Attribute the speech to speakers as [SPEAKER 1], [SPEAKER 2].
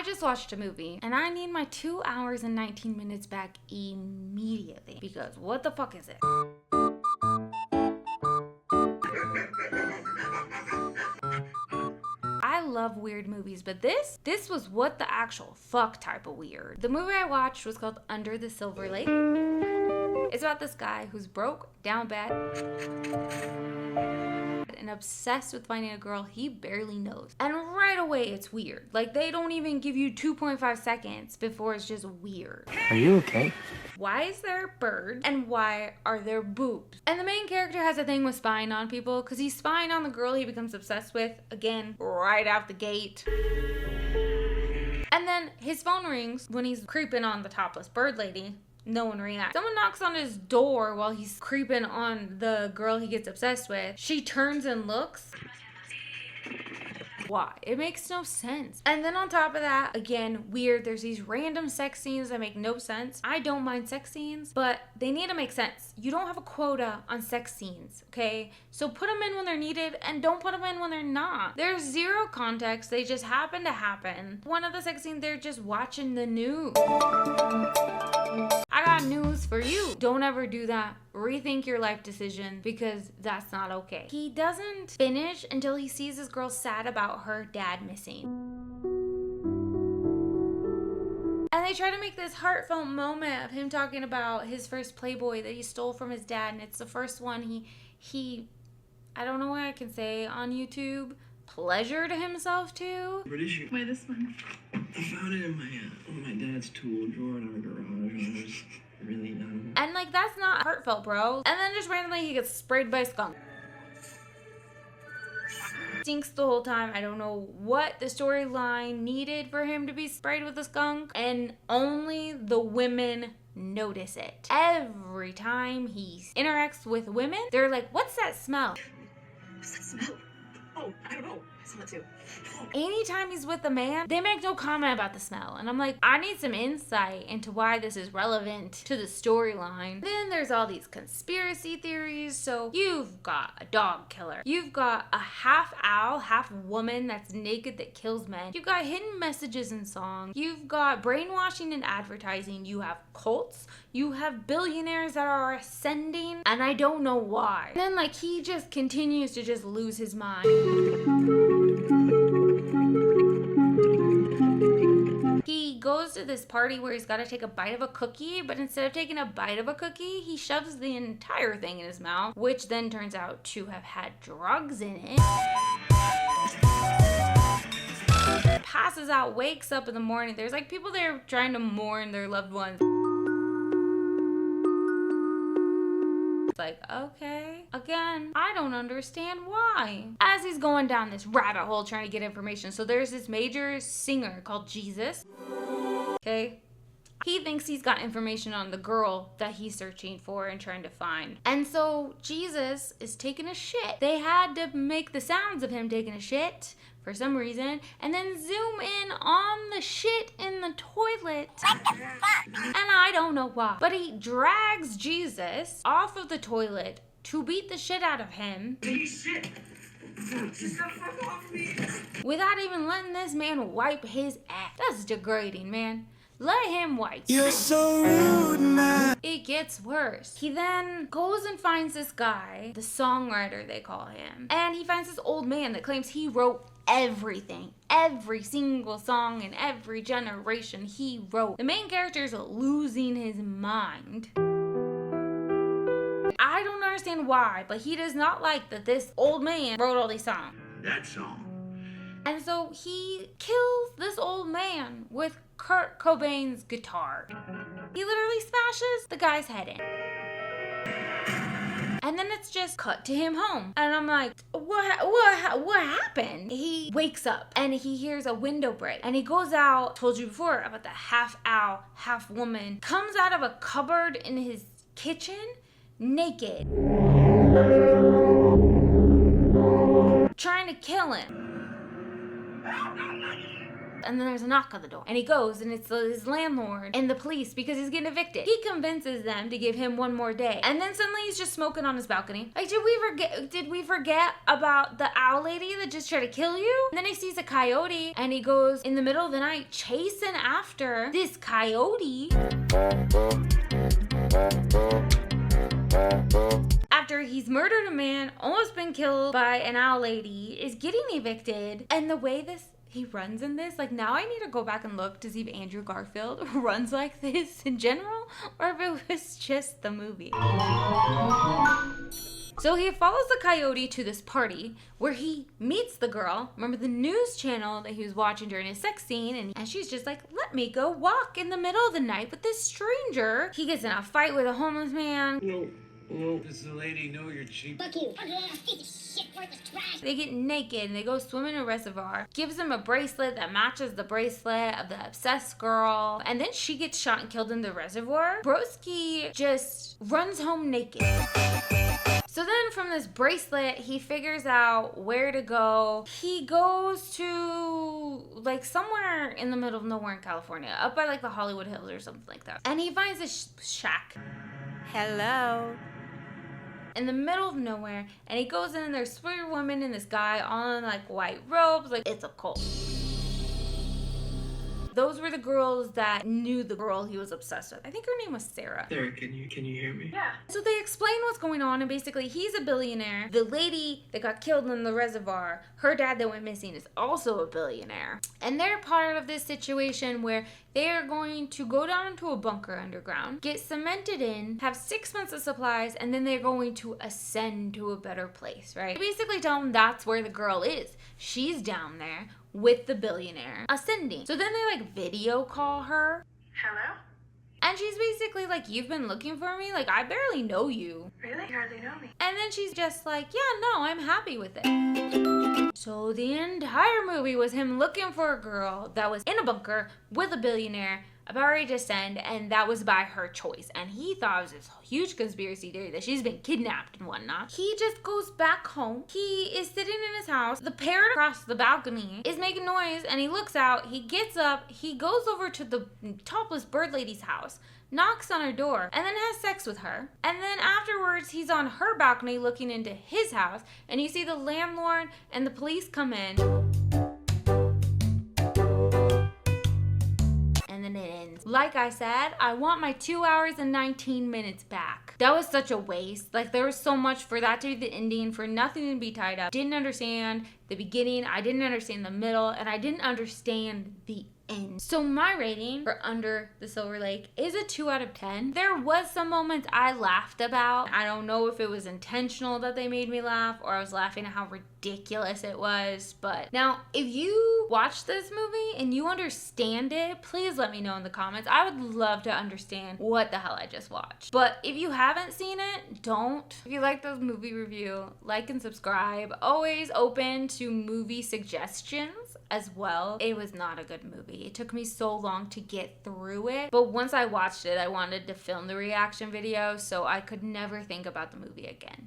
[SPEAKER 1] just watched a movie and I need my 2 hours and 19 minutes back immediately because what the fuck is it? I love weird movies, but this was what the actual fuck type of weird. The movie I watched was called Under the Silver Lake. It's about this guy who's broke, down bad, and obsessed with finding a girl he barely knows. And right away it's weird. Like they don't even give you 2.5 seconds before it's just weird.
[SPEAKER 2] Are you okay?
[SPEAKER 1] Why is there birds and why are there boobs? And the main character has a thing with spying on people because he's spying on the girl he becomes obsessed with, again, right out the gate. And then his phone rings when he's creeping on the topless bird lady. No one reacts. Someone knocks on his door while he's creeping on the girl he gets obsessed with. She turns and looks. Why? It makes no sense. And then on top of that, again, weird. There's these random sex scenes that make no sense. I don't mind sex scenes, but they need to make sense. You don't have a quota on sex scenes, okay? So put them in when they're needed and don't put them in when they're not. There's zero context. They just happen to happen. One of the sex scenes, they're just watching the news. I got news for you. Don't ever do that. Rethink your life decision because that's not okay. He doesn't finish until he sees his girl sad about her dad missing. And they try to make this heartfelt moment of him talking about his first Playboy that he stole from his dad, and it's the first one he I don't know what I can say on YouTube, pleasured himself to.
[SPEAKER 3] What is your...
[SPEAKER 4] Why this one?
[SPEAKER 3] I found it in my dad's tool drawer in our garage when I was really young.
[SPEAKER 1] And like, that's not heartfelt, bro. And then just randomly he gets sprayed by a skunk. Stinks the whole time. I don't know what the storyline needed for him to be sprayed with a skunk, and only the women notice it. Every time he interacts with women, they're like, what's that smell?
[SPEAKER 4] What's that smell? Oh, I don't know. I smell it too.
[SPEAKER 1] Anytime he's with a man, they make no comment about the smell. And I'm like, I need some insight into why this is relevant to the storyline. Then there's all these conspiracy theories. So you've got a dog killer. You've got a half owl, half woman that's naked that kills men. You've got hidden messages in songs. You've got brainwashing and advertising. You have cults. You have billionaires that are ascending. And I don't know why. And then like he just continues to just lose his mind. He goes to this party where he's got to take a bite of a cookie, but instead of taking a bite of a cookie, he shoves the entire thing in his mouth, which then turns out to have had drugs in it. Passes out, wakes up in the morning. There's like people there trying to mourn their loved ones. Like, okay, again, I don't understand why. As he's going down this rabbit hole trying to get information, so there's this major singer called Jesus, okay? He thinks he's got information on the girl that he's searching for and trying to find. And so Jesus is taking a shit. They had to make the sounds of him taking a shit for some reason, and then zoom in on the shit in the toilet. What the fuck? And I don't know why. But he drags Jesus off of the toilet to beat the shit out of him.
[SPEAKER 3] Shit! Just the fuck off me!
[SPEAKER 1] Without even letting this man wipe his ass. That's degrading, man. Let him wipe.
[SPEAKER 2] You're so rude, man.
[SPEAKER 1] It gets worse. He then goes and finds this guy, the songwriter they call him. And he finds this old man that claims he wrote everything. Every single song in every generation he wrote. The main character is losing his mind. I don't understand why, but he does not like that this old man wrote all these songs.
[SPEAKER 3] That song.
[SPEAKER 1] And so he kills this old man with Kurt Cobain's guitar. He literally smashes the guy's head in. And then it's just cut to him home. And I'm like, what happened? He wakes up and he hears a window break. And he goes out, told you before about the half owl, half woman, comes out of a cupboard in his kitchen, naked. Trying to kill him. and then there's a knock on the door. And he goes, and it's his landlord and the police because he's getting evicted. He convinces them to give him one more day. And then suddenly he's just smoking on his balcony. Like, did we forget about the owl lady that just tried to kill you? And then he sees a coyote, and he goes in the middle of the night chasing after this coyote. After he's murdered a man, almost been killed by an owl lady, is getting evicted, and the way he runs in this, like, now I need to go back and look to see if Andrew Garfield runs like this in general, or if it was just the movie. So he follows the coyote to this party where he meets the girl. Remember the news channel that he was watching during his sex scene, and she's just like, let me go walk in the middle of the night with this stranger. He gets in a fight with a homeless man.
[SPEAKER 3] No. This is a lady. No, you're cheap.
[SPEAKER 4] Fuck you. Ugly ass piece of shit, worthless trash.
[SPEAKER 1] They get naked and they go swim in a reservoir. Gives him a bracelet that matches the bracelet of the obsessed girl. And then she gets shot and killed in the reservoir. Broski just runs home naked. So then from this bracelet, he figures out where to go. He goes to like somewhere in the middle of nowhere in California, up by like the Hollywood Hills or something like that. And he finds this shack. Hello. In the middle of nowhere, and he goes in and there's 3 women and this guy on like white robes, like it's a cult. Those were the girls that knew the girl he was obsessed with. I think her name was Sarah.
[SPEAKER 3] Sarah, can you hear me?
[SPEAKER 4] Yeah.
[SPEAKER 1] So they explain what's going on, and basically he's a billionaire. The lady that got killed in the reservoir, her dad that went missing, is also a billionaire. And they're part of this situation where they are going to go down into a bunker underground, get cemented in, have 6 months of supplies, and then they're going to ascend to a better place, right? They basically tell them that's where the girl is. She's down there with the billionaire ascending. So then they like video call her.
[SPEAKER 4] Hello?
[SPEAKER 1] And she's basically like, you've been looking for me? Like, I barely know you.
[SPEAKER 4] Really? You hardly know me.
[SPEAKER 1] And then she's just like, yeah, no, I'm happy with it. So the entire movie was him looking for a girl that was in a bunker with a billionaire about ready to ascend, and that was by her choice. And he thought it was this huge conspiracy theory that she's been kidnapped and whatnot. He just goes back home. He is sitting in his house. The parrot across the balcony is making noise, and he looks out. He gets up. He goes over to the topless bird lady's house, knocks on her door, and then has sex with her. And then afterwards, he's on her balcony looking into his house, and you see the landlord and the police come in. And then it ends. Like I said, I want my 2 hours and 19 minutes back. That was such a waste. Like, there was so much for that to be the ending, for nothing to be tied up. Didn't understand the beginning, I didn't understand the middle, and I didn't understand the end. So my rating for Under the Silver Lake is a 2 out of 10. There was some moments I laughed about. I don't know if it was intentional that they made me laugh, or I was laughing at how ridiculous it was. But now, if you watch this movie and you understand it, please let me know in the comments. I would love to understand what the hell I just watched. But if you haven't seen it, don't. If you like this movie review, like and subscribe. Always open to movie suggestions as well. It was not a good movie. It took me so long to get through it, but once I watched it, I wanted to film the reaction video, so I could never think about the movie again.